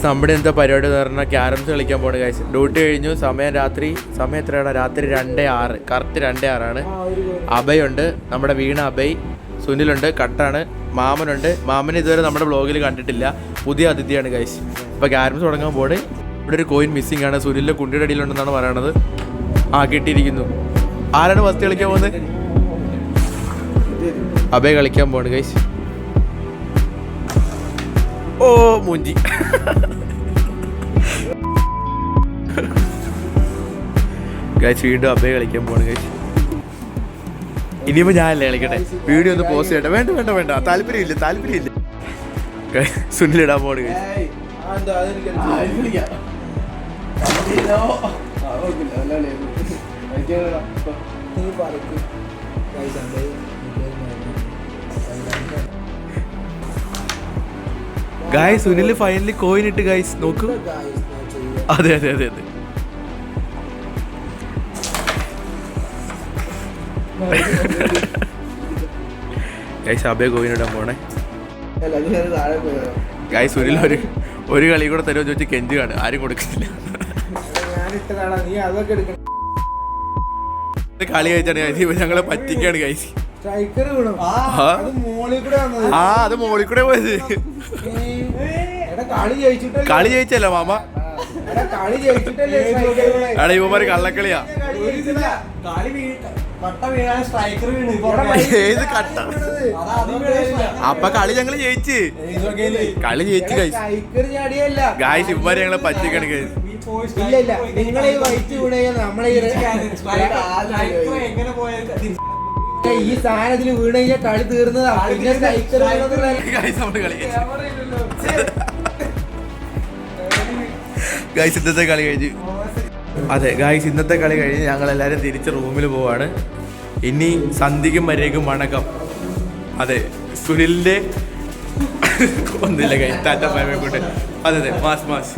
നമ്മുടെ എന്താ പരിപാടി എന്ന് പറഞ്ഞാൽ ക്യാരംസ് കളിക്കാൻ പോകണം ഗൈസ്. ഡ്യൂട്ടി കഴിഞ്ഞു. സമയം എത്രയാണ്? രാത്രി 2:06. കറക്റ്റ് 2:06 അഭയുണ്ട്, നമ്മുടെ വീണ അഭയ്, സുനിലുണ്ട്, കട്ടാണ്, മാമനുണ്ട്. മാമൻ ഇതുവരെ നമ്മുടെ വ്ളോഗിൽ കണ്ടിട്ടില്ല, പുതിയ അതിഥിയാണ് ഗൈസ്. അപ്പോൾ ക്യാരംസ് തുടങ്ങാൻ പോണ്. ഇവിടെ ഒരു കോയിൻ മിസ്സിംഗ് ആണ്, സുനിലിൻ്റെ കുണ്ടിയുടെ അടിയിലുണ്ടെന്നാണ് പറയണത്. കിട്ടിയിരിക്കുന്നു. ആരാണ് ഫസ്റ്റ് കളിക്കാൻ പോകുന്നത്? അഭയ് കളിക്കാൻ പോണ് ഗൈസ്. ഓ മൂഞ്ചി. ഗൈസ് വീണ്ടും അഭയ് കളിക്കാൻ പോണ് ഗൈസ്. ഇനിയിപ്പോൾ ഞാനല്ലേ കളിക്കട്ടെ? വീഡിയോ ഒന്ന് പോസ്റ്റ് ചെയ്യട്ടെ? വേണ്ട താല്പര്യമില്ല. സുനിലിടാൻ പോണ് guys. Guys Sunil finally coin ഇട്ട് ഗൈസ്. നോക്കൂ. അതെ ഗൈസ് അഭയ കോയിൻ ഇടാൻ പോണേ ഗൈസ്. സുനിൽ ഒരു കളി കൂടെ തരുമോ ചോദിച്ച് കെഞ്ചുകാണ്, ആരും കൊടുക്കുന്നില്ല. കളി കഴിച്ചാണ് ഞങ്ങളെ പറ്റിക്കാണ് ഗൈസ്. അത് മോളിൽ കൂടെ പോയത്. കളി ജയിച്ചല്ലോ മാമ. എടാ ഇവന്മാര് കള്ളക്കളിയാ. ഏത് കട്ട? അപ്പൊ കളി ഞങ്ങള് ജയിച്ച് ഗൈസ്. ഗൈസ് ഇവന്മാര് ഞങ്ങളെ പറ്റിക്കാണ് ഗൈസ്. ഈ സാധനത്തിൽ വീണ് കഴിഞ്ഞാൽ കളി തീർന്നതാ. ഗൈസ് ഇന്നത്തെ കളി കഴിഞ്ഞ്. അതെ ഗൈസ് ഇന്നത്തെ കളി കഴിഞ്ഞ് ഞങ്ങളെല്ലാവരും തിരിച്ച് റൂമിൽ പോവാണ്. ഇനി സന്ധിക്കും വരേക്കും വണക്കം. അതെ സുനിലിന്റെ ഒന്നില്ല ഗൈസ്. ടാറ്റ ബൈ ബൈ കൊണ്ട്. അതെ മാസ്.